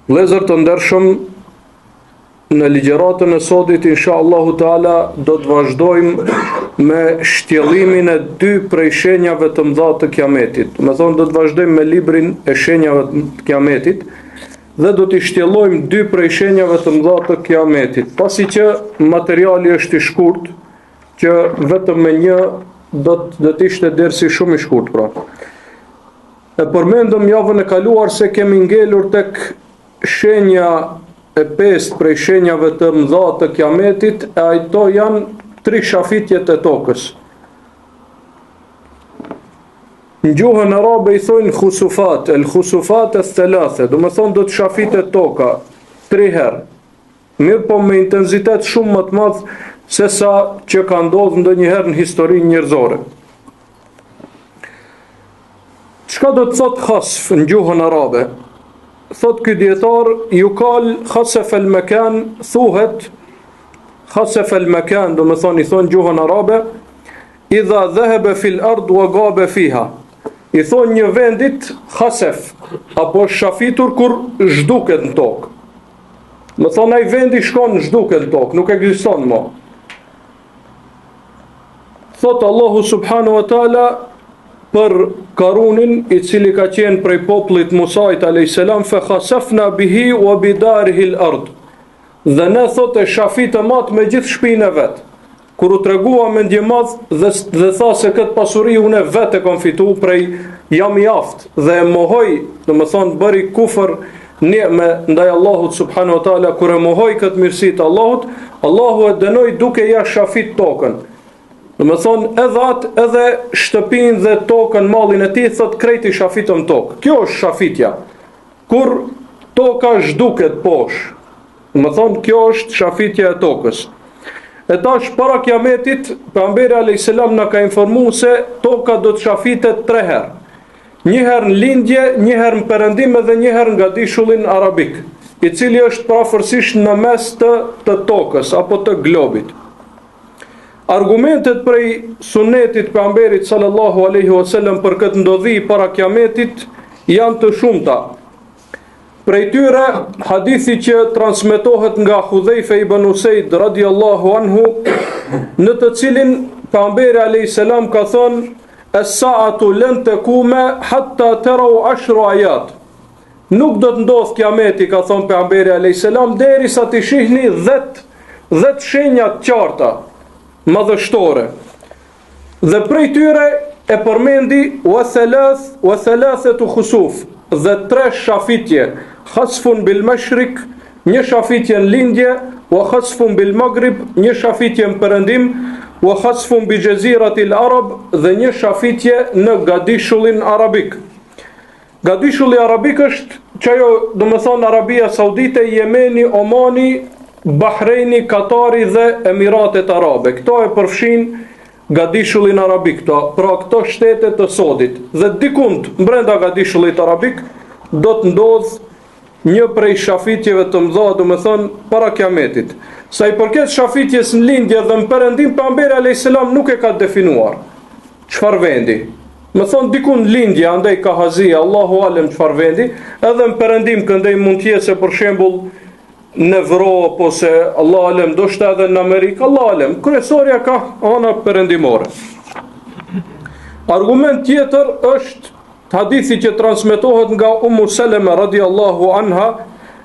Vëllezër të ndershëm, në ligjëratën e sodit inshallahu taala do të vazhdojmë me shtjellimin e 2 prej shenjave të mëdha të kiametit. Do të thonë do të vazhdojmë me librin e shenjave të kiametit dhe do t'i shtjellojmë 2 prej shenjave të mëdha të kiametit. Pasi që materiali është i shkurt, që vetëm me një do të ishte dersi shumë i shkurt pra. E përmendëm javën e kaluar se kemi ngelur tek shenja e 5 prej shenjave të mëdha të kiametit, e ato janë 3 shafitjet e tokës. Në gjuhën arabe i thonë khusufat, el khusufat e thalathe, do më thonë do të shafitet toka 3 herë. Mirë po me intensitet shumë më të madh se sa që ka ndodhur ndonjëherë në historinë njerëzore. Çka do të thotë khasf në gjuhën arabe? Thot ky dietar, yukal khasaf al makan, thuhet khasaf al makan, do më thonë i thonë gjuhën arabe, idha dhahaba fil ard wa gaba fiha. I thonë një vendit khasaf, apo shafitur kur zhduket në tokë. Më thonë ai vendi shkon zhduket në tokë, nuk ekziston më. Thot Allahu subhanahu wa taala për Karunin, i cili ka qenë prej popullit Musait a.s. fe khasafna bihi wa bidarihi al-ard. Dhe ne thot e shafitëm atë me gjithë shpinën e vet. Kur u tregua me ndje madh dhe tha se këtë pasuri unë vetë e kam fitu prej jam i aftë dhe e mohoj, do më thonë bëri kufër me ndaj Allahut subhanahu wa taala, kur e mohoj këtë mirësi të Allahut, Allahu e dënoi duke ja shafit tokën. Do më thonë edhe atë, edhe shtëpinë dhe tokën, mallin e tij, thot krejt i shafitëm tokë. Kjo është shafitja. Kur toka zhduket poshtë. Do më thonë kjo është shafitja e tokës. E tash para kiametit, pejgamberi alayhis salam na ka informuar se toka do të shafitet 3 herë. Një herë në lindje, një herë në perëndim dhe një herë nga dishullin arabik, i cili është prafërsisht në mes të tokës apo të globit. Argumentet prej sunetit pejgamberit sallallahu alaihi wasallam për këtë ndodhi para kiametit janë të shumta. Prej tyre hadithi që transmetohet nga Hudhaifa ibn Usaid radhiyallahu anhu, në të cilin pejgamberi alayhis salam ka thënë: "Es-sa'atu lan takuma hatta taraw 10 ayat." Nuk do të ndodh kiameti, ka thënë pejgamberi alayhis salam, derisa të shihni 10 shenja të qarta madhështore. Dhe prej tyre e përmendi wa thalathatu khusuf, dhe 3 shafitje, khasfun bil mashrik, një shafitje në lindje, wa khasfun bil maghrib, një shafitje në perëndim, wa khasfun bi jaziratil arab, dhe një shafitje në gadishullin arabik. Gadishulli arabik është çajo, do të thonë Arabia Saudite, Jemeni, Omani, Bahreini, Katari dhe Emiratet Arabe. Këto e përfshin gadishullin arabik, pra këto shtete të sodit. Dhe dikund brenda gadishullit arabik do të ndodh një prej shafitjeve të mëdha, do të thonë para kiametit. Sa i përket shafitjes në lindje dhe në perëndim, pejgamberi alayhis salam nuk e ka definuar çfarë vendi. Më thonë dikund lindje, andaj ka hazia, Allahu alem çfarë vendi, edhe në perëndim këndej mund të jetë për shembull në Evropë ose Allah alem, do shta edhe në Amerikë, Allah alem, kryesorja ka ana perëndimore. Argument tjetër është hadithi që transmetohet nga Ummu Salama radhiyallahu anha,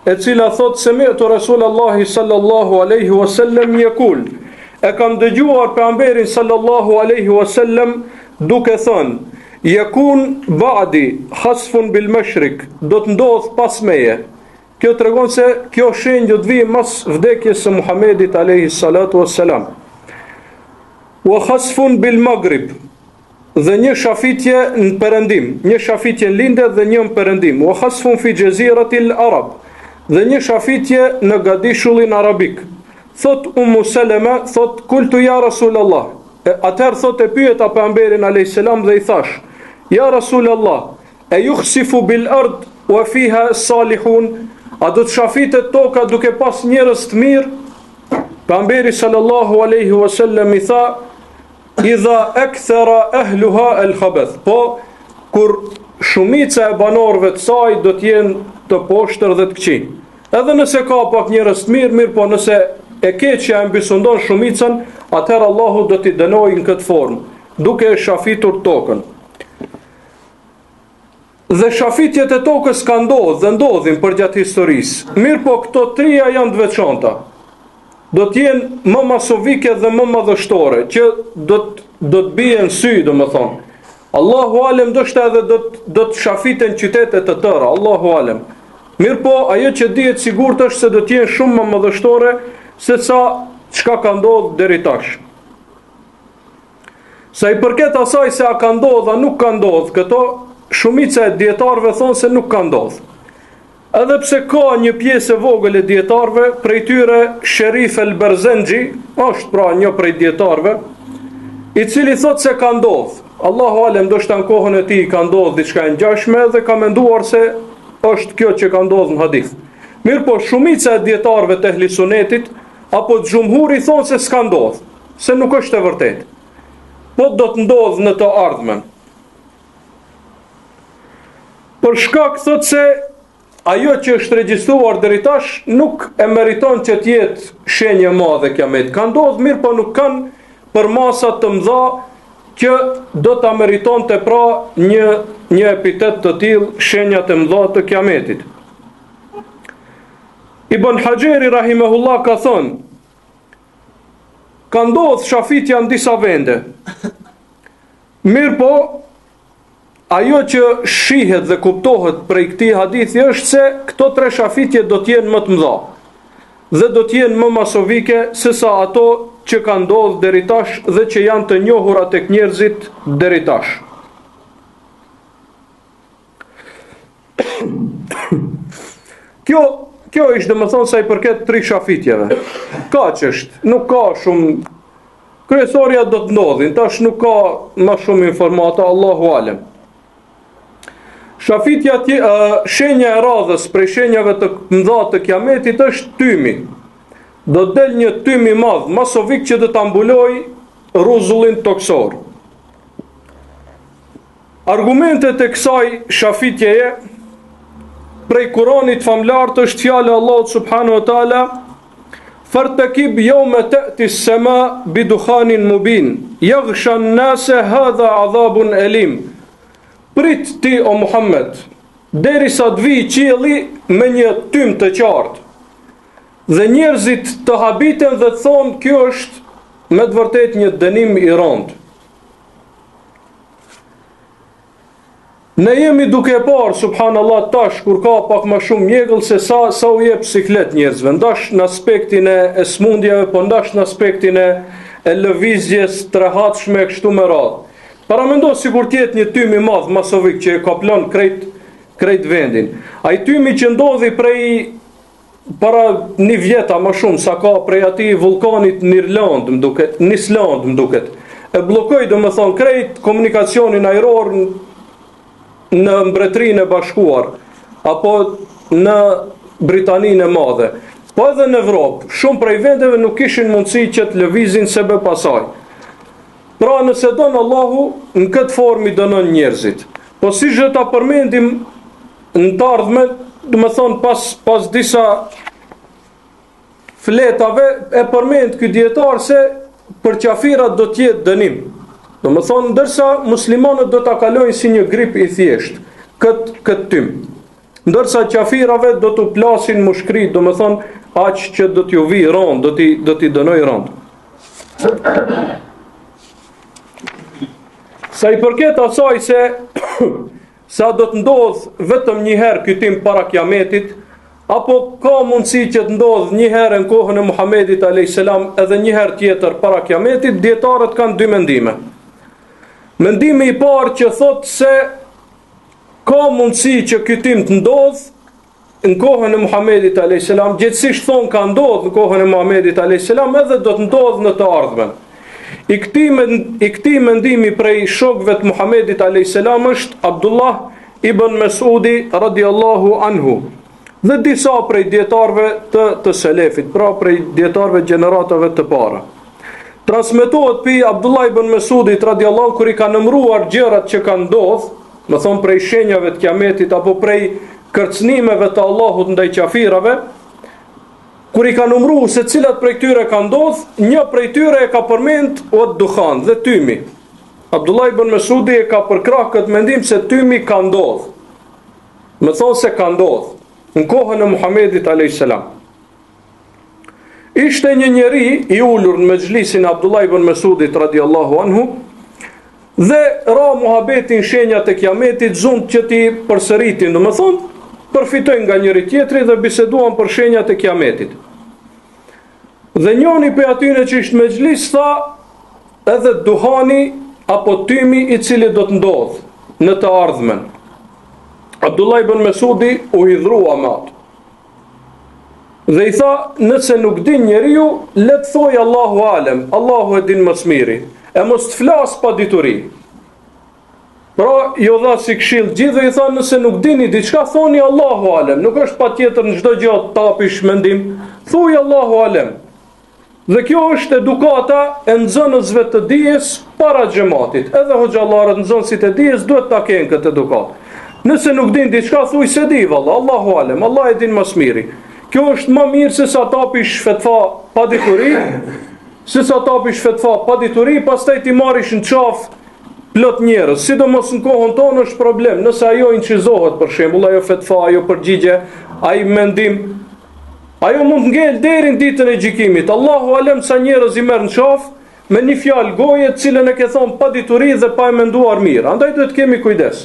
e cila thot se sami'tu Rasulullahi sallallahu alaihi wasallam yaqul, e kam dëgjuar pejgamberin sallallahu alaihi wasallam duke thënë: "Yakun ba'di khasfun bil mashrik", do të ndodh pas meje. Kjo të regon se kjo shenjë do të vijë mas vdekjes së Muhamedit alayhi salatu wassalam. Wa khasfun bil maghrib, dhe një shafitje në perëndim, një shafitje në lindje dhe një në perëndim. Wa khasfun fi jaziratil arab, dhe një shafitje në gadishullin arabik. Thot Ummu Salama, thot kultu ya Rasulullah. Atëherë thot e pyeta pejgamberin alayhis salam dhe i thash: "Ya Rasulullah, e yukhsifu bil ard wa fiha salihun?" A do të shafitet toka duke pas njerëz të mirë? Pejgamberi sallallahu alaihi wasallam i tha: "Idha akthara ahluha al-khabath." Po kur shumica e banorëve të saj do të jenë të poshtër dhe të këqij. Edhe nëse ka pak njerëz të mirë, po nëse e keqja e mbysundon shumicën, atëherë Allahu do t'i dënojë në këtë formë, duke e shafitur tokën. Dhe shafitjet e tokës ka ndodhur dhe ndodhin përgjatë historisë. Mirë po këto trija janë të veçanta. Do të jenë më masovike dhe më madhështore, që do të bien sy, domethënë. Allahu alem ndoshta edhe do të shafiten qytete të tëra, Allahu alem. Mirë po, ajo që dihet sigurt është se do të jenë shumë më madhështore se sa çka ka ndodhur deri tash. Sa i përket asaj se a ka ndodhur a nuk ka ndodhur, këto shumica e dietarëve thonë se nuk ka ndodhur. Edhe pse ka një pjesë e vogël e dietarëve, prej tyre Sherif el-Berzengji, është pra një prej dietarëve, i cili thotë se ka ndodhur. Allahu alem ndoshta në kohën e tij ka ndodhur diçka e ngjashme dhe ka menduar se është kjo që ka ndodhur në hadith. Mirë po, shumica e dietarëve të ehli sunetit apo xhumhuri thonë se s'ka ndodhur, se nuk është e vërtetë. Po do të ndodhë në të ardhmen. Për shkak thotë se ajo që është regjistruar deri tash nuk e meriton që të jetë shenjë e madhe kiamet. Ka ndodhur, mirë po nuk kanë për masa të mëdha që do ta meritonte pra një epitet të tillë, shenjat e mëdha të kiametit. Ibn Hajeri rahimahullah ka thënë, ka ndodhur shafitja në disa vende. Mirë po, ajo që shihet dhe kuptohet prej këtij hadithi është se këto tre shafitje do të jenë më të mëdha dhe do të jenë më masovike se sa ato që kanë ndodhur deri tash dhe që janë të njohura tek njerëzit deri tash. Kjo është domethënë sa i përket tri shafitjeve. Kaq është, nuk ka shumë. Kryesorja do të ndodhin, tash nuk ka më shumë informata, Allahu alem. Shafitja shenja e radhës prej shenjave të mëdha të kiametit është tymi. Do të del një tym i madh, masovik, që do ta mbulojë rrezullin toksor. Argumentet e kësaj shafitjeje prej Kuranit famlar është fjala e Allahut subhanahu wa taala: "Fartakib yawma ta'ti as-sama bi dukhanin mubin, yaghsha an-nasa hadha 'adhabun alim." Prit ti o Muhammed, derisa të vijë qielli me një tym të qartë. Dhe njerëzit të habiten dhe thonë kjo është me të vërtet një dënim i rëndë. Ne jemi duke parë, subhanallahu, tash kur ka pak më shumë mjegull se sa u jep siklet njerëzve, ndash në aspektin e smundjeve, po ndash në aspektin e lëvizjes të rehatshme kështu me radhë. Para mendo sikur të jetë një tym i madh masovik që e kaplon krejt vendin. Ai tymi që ndodhi prej para një vjeta më shumë sa ka prej atij vulkanit në Irland, në Island më duket. E bllokoi domethënë krejt komunikacionin ajror në Mbretërinë e Bashkuar apo në Britaninë e Madhe. Po edhe në Evropë, shumë prej vendeve nuk kishin mundësi që të lëvizin sebe pasaj. Pra nëse donë Allahu, në këtë formë i dënon njerëzit. Po si që ta përmendim në të ardhme, dhe me thonë pas disa fletave, e përmend këtë dietar se për qafirat do t'jetë dënim. Dhe me thonë, ndërsa muslimanët do t'a kalojnë si një grip i thjesht, këtë tym. Ndërsa qafirave do t'u plasin mushkrit, dhe me thonë, aq që do t'ju vi rënd, do t'i dënoj rënd. Sa i përket asaj se sa do të ndodh vetëm një herë ky tim para kiametit, apo ka mundësi që të ndodh një herë në kohën e Muhamedit alayhis salam edhe një herë tjetër para kiametit, dietarët kanë dy mendime. Mendimi i parë që thotë se ka mundësi që ky tim të ndodh në kohën e Muhamedit alayhis salam, gjithsesi thonë ka ndodhur në kohën e Muhamedit alayhis salam edhe do të ndodh në të ardhmen. I këtij mendimi prej shokëve të Muhamedit alayhis salam është Abdullah ibn Mesudi radiallahu anhu dhe disa prej dietarëve të selefit, pra prej dietarëve gjeneratave të para. Transmetohet pi Abdullah ibn Mesudit radiallahu kur i ka numëruar gjërat që kanë ndodhur, më thonë prej shenjave të kiametit apo prej kërcënimeve të Allahut ndaj kafirave, kur i ka numru se cilat prej tyre ka ndodh, një prej tyre e ka përmend o dukhan dhe tymi. Abdullah ibn Mesudi e ka përkrah këtë mendim se tymi ka ndodh. Më thonë se ka ndodh në kohën e Muhamedit a.s. Ishte një njeri i ulur në mexhlisin e Abdullah ibn Mesudit radiallahu anhu, dhe ra muhabetin shenjat e kiametit, zund që ti përsëritin, do më thonë, përfitojnë nga njëri tjetri dhe biseduan për shenjat e kiametit. Dhe njoni për atyre që ishtë me gjlis tha edhe duhani apo tymi i cili do të ndodhë në të ardhmen. Abdullah ibn Mesudi u hidhrua me atë. Dhe i tha, nëse nuk din njeriu, le të thoj Allahu alem, Allahu e din më së miri, e mos të flas pa dituri. Pra, jo dha si këshill gjithë dhe i tha, nëse nuk dini diçka, thoni Allahu alem, nuk është patjetër në çdo gjë të tapish mendim, thuaj Allahu alem. Dhe kjo është edukata e nxënësve të dijes para xhamatit. Edhe hoxhallarët, nxënësit e dijes duhet ta kenë këtë edukat. Nëse nuk din diçka, thuaj se di valla, Allahu alem, Allah e din më së miri. Kjo është më mirë se sa tapish fetva pa dituri, pastaj ti marrish në qaf plot njerëz, sidomos në kohën tonë është problem, nëse ajo incizohet për shembull, ajo fetva, ajo përgjigje, ai mendim, ajo mund ngel deri në ditën e gjykimit. Allahu alem sa njerëz i merr në qaf me një fjalë goje, të cilën e ke thonë pa dituri dhe pa e menduar mirë. Andaj duhet kemi kujdes.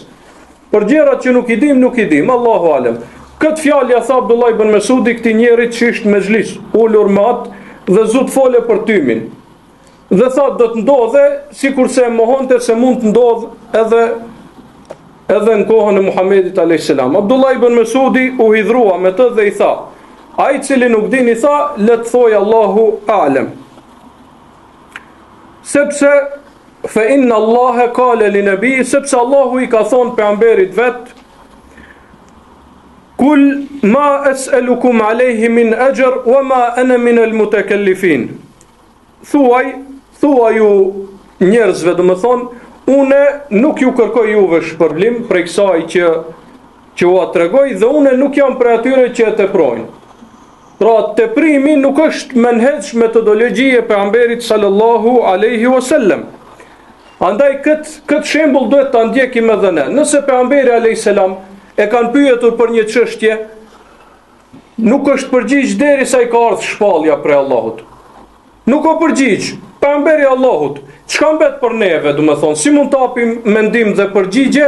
Për gjërat që nuk i dim, Allahu alem. Këtë fjalë ja tha Abdullah ibn Mesudi këtij njerit që ishte me xhlis, ulur me atë dhe zot fole për tymin. Dhe tha do të ndodhe sikurse e mohonte se mund të ndodh edhe në kohën e Muhamedit a.s. Abdullah ibn Mesudi u hidhrua me të dhe i tha, ai cili nuk din i tha, le të thoj Allahu a'lem. Sepse fa inna Allaha qala li nabi, sepse Allahu i ka thonë pejgamberit vet, kul ma es'alukum alayhi min ajr wa ma ana min al-mutakallifin. Thuaj ju njerëzve, do të thonë, une nuk ju kërkoj juve shpërblim për kësaj që ua tregoj dhe une nuk jam për atyre që e teprojnë. Pra teprimi nuk është menheq metodologji e pejgamberit sallallahu alaihi wasallam. Andaj këtë shembull duhet ta ndjekim edhe ne. Nëse pejgamberi alayhis salam e kanë pyetur për një çështje, nuk është përgjigj derisa i ka ardhur shpallja prej Allahut. Nuk o përgjigj, pejgamberi Allahut, çka mbet për neve, do të thonë, si mund të japim mendim dhe përgjigje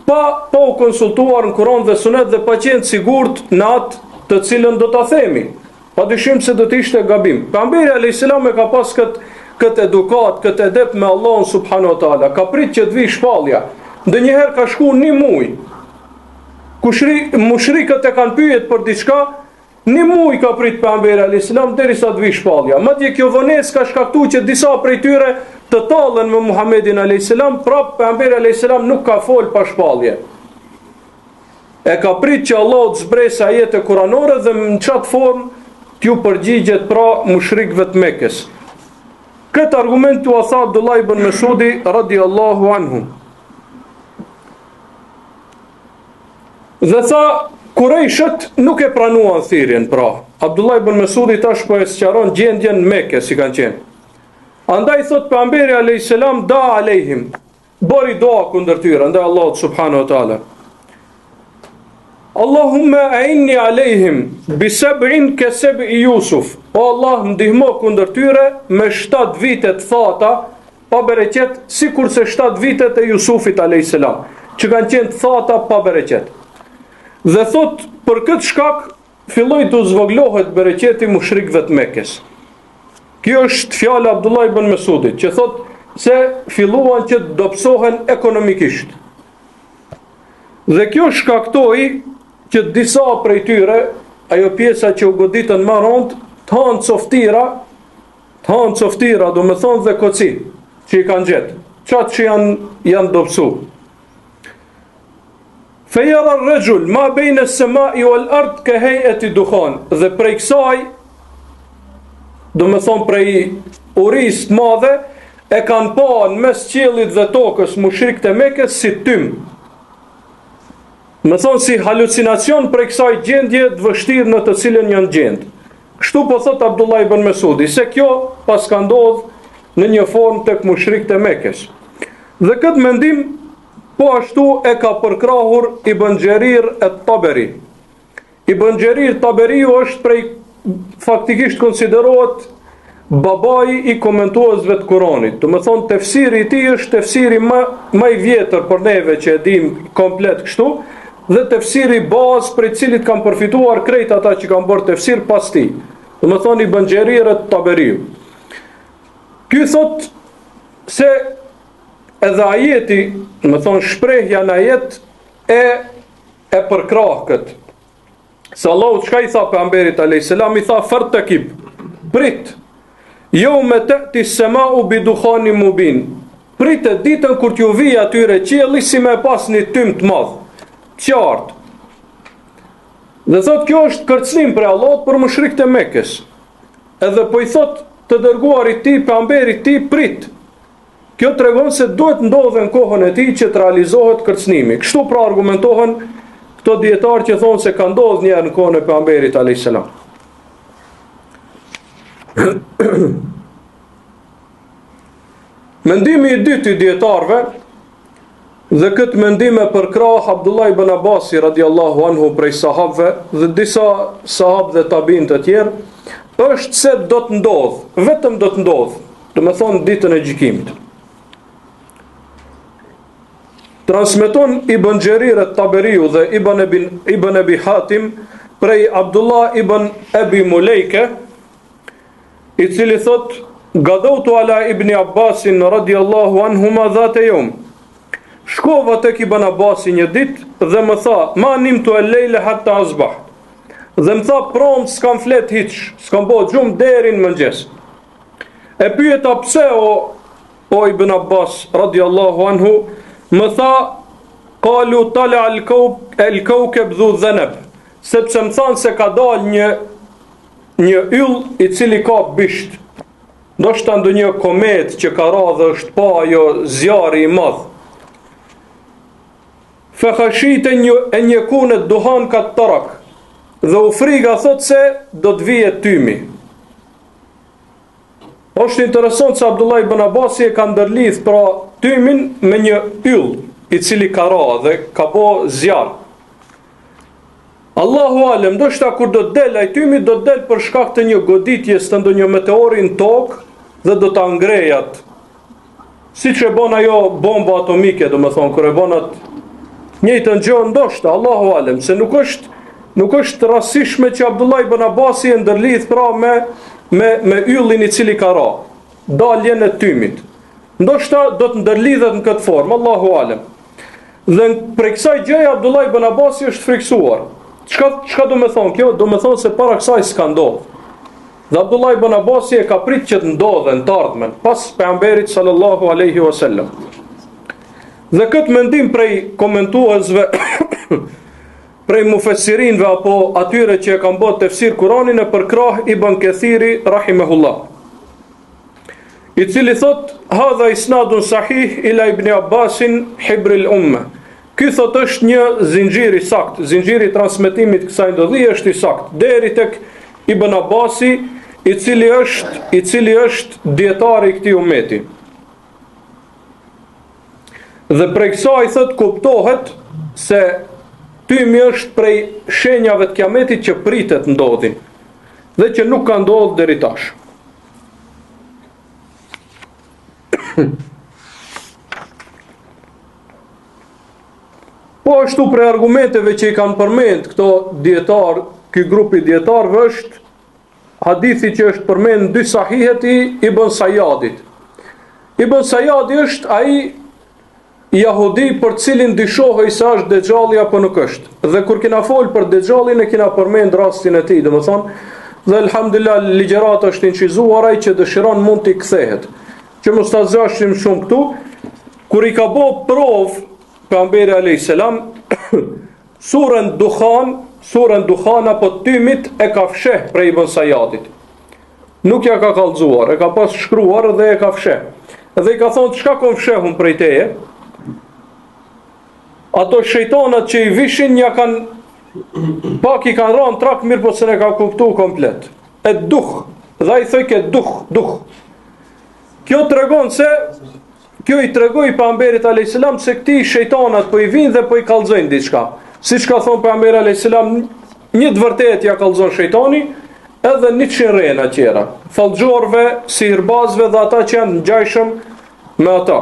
pa u konsultuar në Kur'an dhe Sunet dhe pa qenë sigurt në atë të cilën do ta themi. Padyshim se do të ishte gabim. Pejgamberi alayhis salam e ka pas këtë edukat, këtë edep me Allahun subhanahu wa taala. Ka prit që të vi shpallja. Ndonjëherë ka shkuar një muaj. Mushrikët e kanë pyet për diçka, një muaj ka prit pejgamberi alayhis salam derisa të vi shpallja. Madje kjo vonesë ka shkaktuar që disa prej tyre të tallen me Muhamedit alayhis salam, prap pejgamberi alayhis salam nuk ka fol pa shpallje. E ka prit që Allah të zbresë ajete kuranore dhe në qatë formë t'ju përgjigjet pra mushrikëve të Mekës. Këtë argument t'u tha Abdullah ibn Mesudi radiallahu anhu. Dhe tha, Kurejshët nuk e pranuan thirrjen, pra. Abdullah ibn Mesudi tash po e sqaron gjendjen në Mekë si kanë qenë. Andaj thot pejgamberi alayhis salam da alehim, bori doa kundër tyre, ndaj Allahut subhanahu wa taala. Allahumma a'inni alejhim bi sab'in ka sab'i Yusuf. O Allah, më ndihmo kundër tyre me 7 vite të thata pa bereqet, sikurse 7 vitet e Jusufit alayhis salam, që kanë qenë të thata pa bereqet. Dhe thot, për këtë shkak filloi të zvoglohet bereqeti mushrikëve të Mekës. Kjo është fjala Abdullah ibn Mesudit, që thot se filluan që të dobësohen ekonomikisht. Dhe kjo shkaktoi që disa prej tyre, ajo pjesa që u goditën më rond, të hanë coftira, do me thonë dhe koci, që i kanë gjetë, qatë që janë dobësu. Fejara rregjull, ma bejnë as-samai wal ard ka hay'ati dukhan, dhe prej kësaj, do me thonë prej uris të madhe, e kanë pa në mes qiellit dhe tokës mushrikët e Mekës si tym, Më thonë si halucinacion për kësaj gjendje të vështirë në të cilën janë gjendë. Kështu po thot Abdullah ibn Mesudi, se kjo pas ka ndodhë në një formë tek mushrikët e Mekës. Dhe këtë mendim po ashtu e ka përkrahur Ibn Xherir at-Taberi. Ibn Xherir Taberiu është prej, faktikisht konsiderohet babai i komentuesve të Kuranit. Do të thonë tefsiri i tij është tefsiri më i vjetër për neve që e dim komplet kështu, dhe tefsiri bazë për i cilit kanë përfituar krejt ata që kanë bërë tefsir pas tij. Do të thonë Ibn Xherir at-Taberiu. Ky thot se edhe ajeti, do të thonë shprehja në ajet e përkrah këtë. Se Allahu çka i tha pejgamberit alayhis salam, i tha fartakib, prit. Jo me ta'ti as-sama'u bi dukhanin mubin. Pritet ditën kur t'ju vijë atyre qielli si me pas një tym të madh, qartë. Dhe thot kjo është kërcënim për Allahut për mushrikët e Mekës. Edhe po i thot të dërguarit tij, pejgamberit tij, prit. Kjo tregon se duhet ndodhe në kohën e tij që të realizohet kërcënimi. Kështu pra argumentohen këto dietarë që thonë se ka ndodhur një herë në kohën e pejgamberit alayhis salam. Mendimi i dytë i dietarëve, dhe këtë mendim e përkrah Abdullah ibn Abbasi radiallahu anhu prej sahabëve dhe disa sahabë dhe tabiin të tjerë, është se do të ndodh, vetëm do të ndodh, do me thonë ditën e gjykimit. Transmeton Ibn Xherir at-Taberiu dhe Ibn Abi Hatim prej Abdullah ibn Abi Mulejke, i cili thot, gadautu ala Ibn Abbasin radiallahu anhuma dhate jom. Shkova tek Ibn Abbasi një ditë dhe më tha, ma nimtu al-lejle hatta asbah. Dhe më tha, prom s'kam flet hiç, s'kam bo gjumë deri në mëngjes. E pyeta pse o Ibn Abbas radiallahu anhu, më tha, qalu tala al-kawkab dhu dhanab, sepse më thanë se ka dal një yll i cili ka bisht. Ndoshta ndonjë komet që ka radhë është pa ajo zjarri i madh. Fa khashita an yakuna duhan ka tarak. Dhe u friga thot se do të vije tymi. Është interesant se Abdullah ibn Abbasi e ka ndërlidh pra tymin me një yll i cili ka ra dhe ka bo zjarr. Allahu alem, ndoshta kur do të del ai tymi, do të del për shkak të një goditjes të ndonjë meteori në tokë dhe do ta ngrejat. Siç e bën ajo bomba atomike, domethënë kur e bën atë njëjtën gjë, ndoshta Allahu alem, se nuk është rastishme që Abdullah ibn Abbasi e ndërlidh pra me yllin i cili ka ra, daljen e tymit. Ndoshta do të ndërlidhet në këtë formë, Allahu alem. Dhe për kësaj gjëje Abdullah ibn Abbasi është friksuar. Çka do me thonë kjo? Do me thonë se para kësaj s'ka ndodhur. Dhe Abdullah ibn Abbasi e ka prit që të ndodhe në të ardhmen, pas pejgamberit sallallahu alaihi wasallam. Dhe këtë mendim prej komentuesve, prej mufesirinve apo atyre që e kanë bërë tefsir Kur'anin, e përkrah Ibn Kathiri rahimahullah, i cili thot, hadha isnadun sahih ila Ibn Abbasin hibril umme. Ky thot është një zinxhir i sakt, zinxhiri i transmetimit kësaj ndodhie është i sakt, deri tek Ibn Abbasi, i cili është dietari i këtij ummeti. Dhe prej kësaj thot kuptohet se tymi është prej shenjave të kiametit që pritet ndodhin dhe që nuk ka ndodhur deri tash. Po ashtu prej argumenteve që i kanë përmend këto dietar, ky grupi dietarëve është hadithi që është përmend në dy sahihet i Ibn Sayyadit. Ibn Sayyadi është ai jahudi për cilin dyshohej se është Dexhalli apo nuk është. Dhe kur kena fol për Dexhallin e kena përmend rastin e tij, domethënë, dhe alhamdulillah ligjërata është incizuar, ai që dëshiron mund t'i kthehet. Që mos ta zgjashim shumë këtu, kur i ka bë provë pejgamberi alayhis salam surën Dukhan apo tymit e ka fsheh prej Ibn Sayyadit. Nuk ja ka kallëzuar, e ka pas shkruar dhe e ka fsheh. Dhe i ka thonë, çka kom fshehun prej teje? ato shejtanat që i vishin ja kanë pak i kanë rënë trak, mirë po se ne ka kuptu komplet. E duh, dhe ai thoi ke duh. Kjo tregon se kjo i tregoi pejgamberit alayhis salam se këti shejtanat po i vinë dhe po i kallzojnë diçka. Siç ka thënë pejgamberi alayhis salam, një të vërtetë ja kallzon shejtani edhe 100 rena tjera, fallxhorëve, sihirbazëve dhe ata që janë ngjajshëm me ata.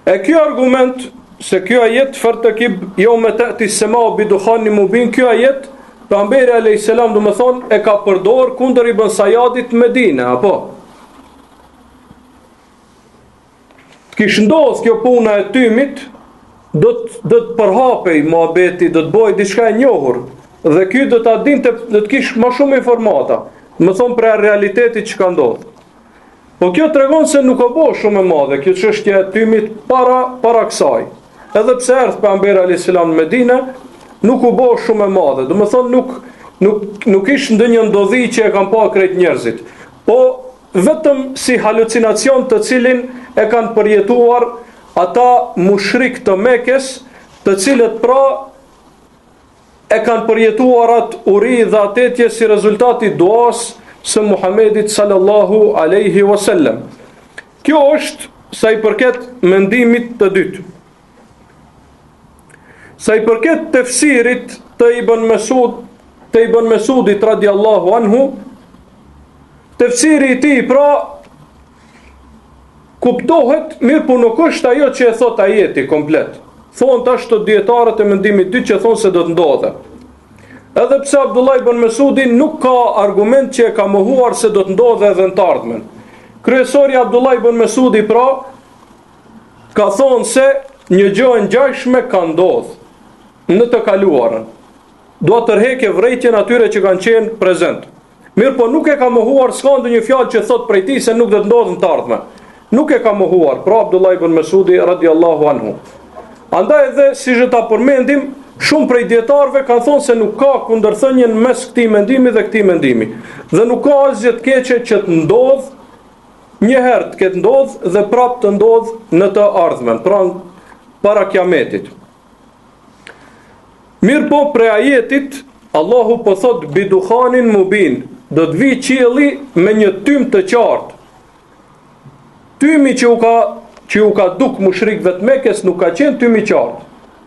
E ky argument se ky ajet fartakib yawma ta'ti as-sama'u bidukhanin mubin, ky ajet pejgamberi alayhis salam do të thonë e ka përdor kundër Ibn Sajadit në Medinë, apo kishë ndodhë kjo puna e tymit, do të përhapej muhabeti, do të bëj diçka e njohur, dhe ky do ta dinte, do të kishë më shumë informata, më thonë për realitetit që ka ndodhë. Po kjo tregon se nuk o bo shumë e madhe, kjo çështje e tymit para kësaj. Edhe pse erdhi pejgamberi alayhis salam në Medinë, nuk u bo shumë e madhe. Do të thonë nuk ishte ndonjë ndodhi që e kanë pa krejt njerëzit. Po vetëm si halucinacion të cilin e kanë përjetuar ata mushrik të Mekës, të cilët pra e kanë përjetuar atë uri dhe atetje si rezultati duas së Muhamedit sallallahu alaihi wasallam. Kjo është sa i përket mendimit të dytë. Sa i përket tefsirit të Ibn Mesudit radiallahu anhu, tefsiri i tij pra kuptohet, mirë po nuk është ajo që e thot ajeti komplet. Thonë tash të dietarët e mendimit dytë që thonë se do të ndodhe. Edhe pse Abdullah ibn Mesudi nuk ka argument që e ka mohuar se do të ndodhe edhe në të ardhmen. Kryesori Abdullah ibn Mesudi pra ka thonë se një gjë e ngjashme ka ndodhur në të kaluarën. Do të tërheqë vërejtjen atyre që kanë qenë prezent. Mirë po nuk e ka mohuar, s'ka ndonjë fjalë që thot prej tij se nuk do të ndodhë në të ardhmen. Nuk e ka mohuar, pra Abdullah ibn Mesudi radiallahu anhu. Andaj edhe si që ta përmendim, shumë prej dietarëve kanë thonë se nuk ka kundërthënien mes këtij mendimi dhe këtij mendimi. Dhe nuk ka asgjë të keqe që të ndodhë një herë të ketë ndodhë dhe prapë të ndodhë në të ardhmen, pra para kiametit. Mirë po prej ajetit, Allahu po thot bidukhanin mubin, do të vi qielli me një tym të qartë. Tymi që u ka duk mushrikëve të Mekës nuk ka qenë tymi i qartë,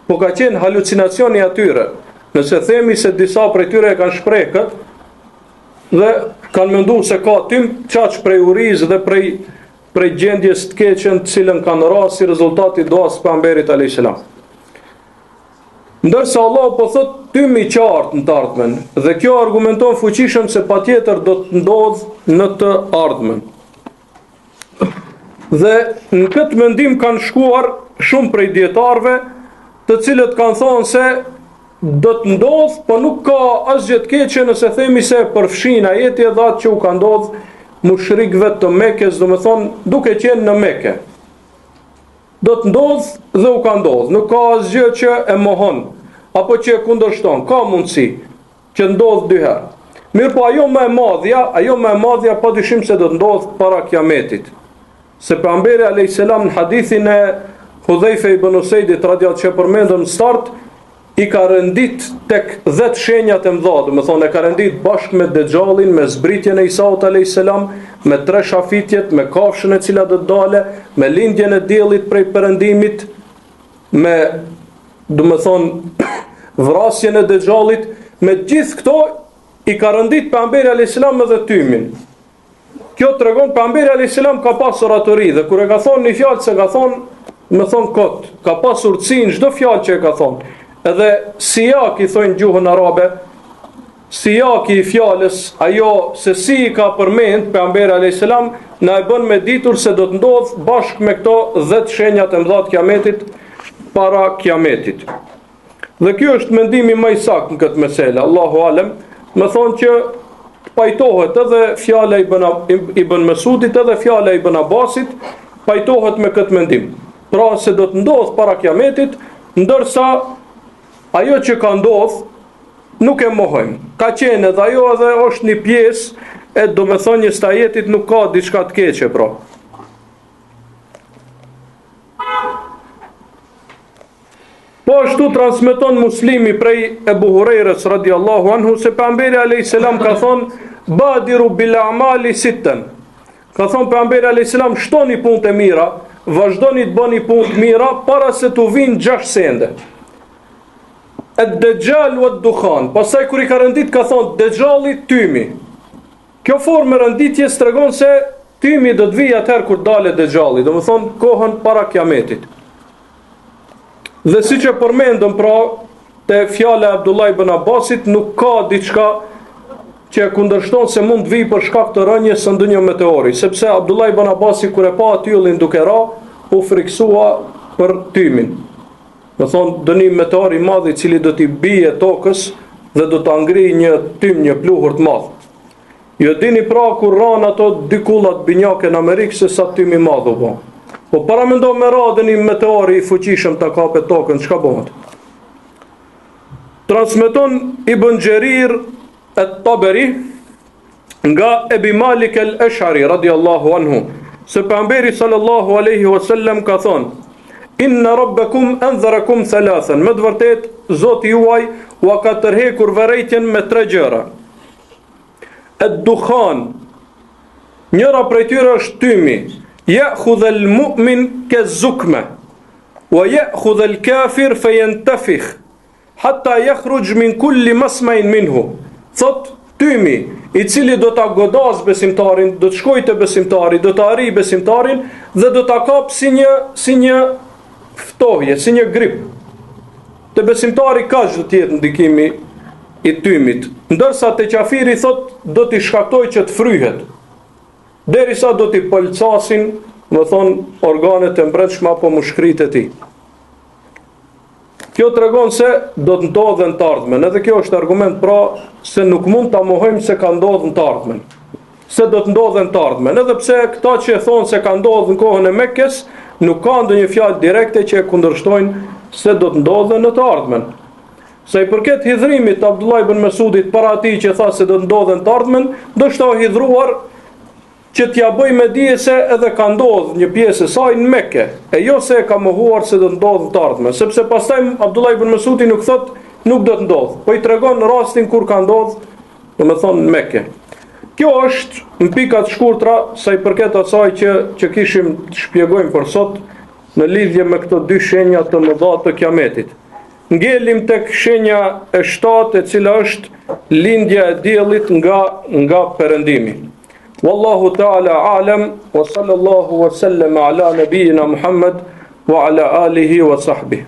po ka qenë halucinacioni atyre. Nëse themi se disa prej tyre e kanë shprehë këtë dhe kanë menduar se ka tym çaq prej urizë dhe prej gjendjes të keqen të cilën kanë rënë si rezultati duas pejgamberit alayhis salam. Ndërsa Allah po thot tymi i qartë në të ardhmen, dhe kjo argumenton fuqishëm se patjetër do të ndodhë në të ardhmen. Dhe në këtë mendim kanë shkuar shumë prej dietarëve, të cilët kanë thonë se do të ndodhë, po nuk ka asgjë të keqe nëse themi se përfshin ajeti edhe atë që u ka ndodhë mushrikëve të Mekës, do të thonë duke qenë në Mekë. Do të ndodhë dhe u ka ndodhë. Nuk ka asgjë që e mohon apo që e kundërshton. Ka mundësi që ndodhë dy herë. Mirë po ajo më e madhja padyshim se do të ndodhë para kiametit. Se pejgamberi alayhis salam në hadithin e Hudhaife ibn Usaidit radiallahu që përmendëm në start, i ka rëndit tek 10 shenjat e mëdha, do të thonë e ka rëndit bashkë me Dejjalin, me zbritjen e Isaut alayhis salam, me 3 shafitjet, me kafshën e cila do të dale, me lindjen e diellit prej perëndimit, me do të thonë vrasjen e Dejjallit, me gjithë këto i ka rëndit pejgamberi alayhis salam edhe tymin. Kjo tregon pejgamberi alayhis salam ka pasur oratori dhe kur e ka thonë një fjalë se ka thonë, më thonë kot, ka pasur urtësi çdo fjalë që e ka thonë. Edhe sijak i thonë gjuhën arabe, sijaki i fjalës, ajo se si i ka përmend pejgamberi alayhis salam, na e bën me ditur se do të ndodhë bashkë me këto 10 shenjat e mëdha të kiametit para kiametit. Dhe ky është mendimi më i saktë në këtë meselë. Allahu alem, më thonë që pajtohet edhe fjala Ibn Mesudit edhe fjala Ibn Abbasit pajtohet me këtë mendim. Pra se do të ndodhë para kiametit, ndërsa ajo që ka ndodhë nuk e mohojmë. Ka qenë edhe ajo edhe është një pjesë e domethënies së ajetit, nuk ka diçka të keqe pra. Po ashtu transmeton Muslimi prej Ebu Hurajres radiallahu anhu se pejgamberi alayhis salam ka thonë badiru bil a'mali sitten. Ka thonë pejgamberi alayhis salam shtoni punë të mira, vazhdoni të bëni punë të mira para se t'u vinë 6 sende. Ad-Dajjal wa ad-Dukhan. Pastaj kur i ka rëndit ka thonë Dajjali tymi. Kjo formë rënditje tregon se tymi do të vijë atëherë kur dalet Dajjali, do të thonë kohën para kiametit. Dhe si që përmendëm pra te fjala e Abdullah ibn Abbasit, nuk ka diçka që e kundërshton se mund të vijë për shkak të rënjes së ndonjë meteori, sepse Abdullah ibn Abbasi kur e pa atyllin duke ra, u friksua për tymin. Do thonë dënim meteor i madh i cili do t'i bije tokës dhe do ta ngrijë një tym, një pluhur të madh. Jo dini pra kur ran ato dy kullat binjake në Amerikë se sa tym i madh u bë. Po para mendo me radhën i meteori i fuqishëm të kapet tokën, çka bëhet? Transmeton Ibn Jarir at-Tabari nga Ebi Malik al-Ash'ari radiallahu anhu se pejgamberi sallallahu alaihi wasallam ka thonë inna rabbakum anzarakum thalathan, me të vërtet Zoti juaj u ka tërhekur vërejtjen me 3 gjëra. Ad-Dukhan, njëra prej tyre është tymi. يأخذ المؤمن كالزكمة ويأخذ الكافر فينتفخ حتى يخرج من كل مسمع منه. Thot tymi i cili do ta godas besimtarin, do të shkojë te besimtari, do ta arrijë besimtarin dhe do ta kap si një ftohje, si një grip. Te besimtari kaq do të jetë ndikimi i tymit, ndërsa te kafiri thot do t'i shkaktojë që të fryhet. Derisa do t'i pëlcasin, më thonë, organet e mbrëmshme apo mushkrit e tij. Kjo tregon se do të ndodhen të ardhmen. Edhe kjo është argument pra se nuk mund ta mohojmë se ka ndodhur të ardhmen. Se do të ndodhen të ardhmen. Edhe pse këta që e thonë se ka ndodhur në kohën e Mekkes, nuk ka ndonjë fjalë direkte që e kundërshtojnë se do të ndodhen në të ardhmen. Sa i përket hidhrimit të Abdullah ibn Mesudit para atij që tha se do të ndodhen të ardhmen, do të hidhruar që t'ja bëj me dije se edhe ka ndodhur një pjesë e saj në Mekë, e jo se e ka mohuar se do të ndodhë të ardhmen, sepse pastaj Abdullah ibn Mesudi nuk thot nuk do të ndodhë, po i tregon rastin kur ka ndodhur, domethënë në Mekë. Kjo është në pikat shkurtra sa i përket asaj që kishim të shpjegojmë për sot në lidhje me këto 2 shenja të mëdha të kiametit. Ngelim tek shenja e 7, e cila është lindja e diellit nga perëndimi. Wallahu ta'ala a'lam wa sallallahu wa sallam ala nabiyyina Muhammad wa ala alihi wa sahbihi.